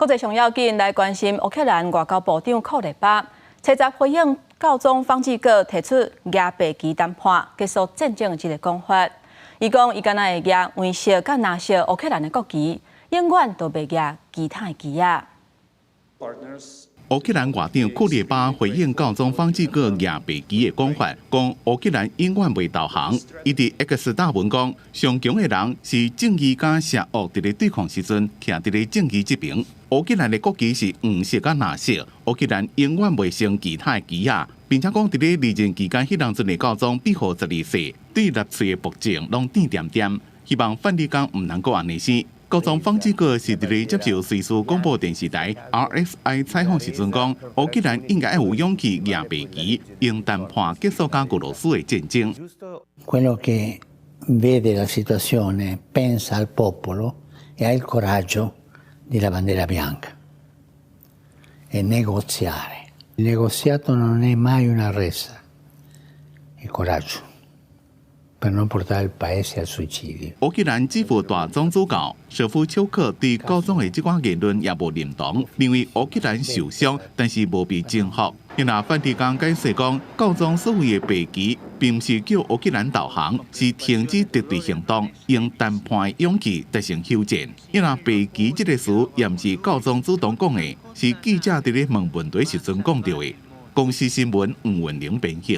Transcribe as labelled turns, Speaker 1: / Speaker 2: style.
Speaker 1: 国际上要紧来关心乌克兰外交部长库列巴，车闸回应教宗方济各提出亚白旗谈判结束战争这个讲法。伊讲伊敢若会亚威胁甲拿下乌克兰的国旗，永远都袂亚其他的旗啊。
Speaker 2: 乌克兰外长库列巴回应教宗方济各亚白旗的讲法，讲乌克兰永远袂投降。伊伫 X 大文讲，上强的人是正义甲邪恶伫咧对抗时阵，徛伫咧正义这边。乌克兰的国旗是黄色甲蓝色，乌克兰永远袂升其他的旗啊，并且讲伫咧二战期间，迄当阵的教宗庇护12世对纳粹的暴政拢点点点，希望梵蒂冈唔能够安尼生。教宗方济各是伫咧接受瑞士广播电视台 RFI 采访时阵讲，乌克兰应该有勇气亚白旗，用谈判结束甲俄罗斯的战争。
Speaker 3: Quello che vede la situazione, pensa al popolo e ha il coraggio di la bandiera bianca e negoziare. Il negoziato non è mai una resa, è coraggio. Per non portare il paese al suicidio.
Speaker 2: 乌克兰基辅大总主教舍夫丘克对教宗的这款言论也无认同，认为乌克兰受伤，但是无被征服。因那梵蒂冈解释讲，教宗所谓的白旗，并不是叫乌克兰投降，是停止敌对行动，用谈判的勇气达成休战。因那白旗这个词，也不是教宗主动讲的，是记者伫咧问问题时阵讲到的。公司新闻黄文玲编译。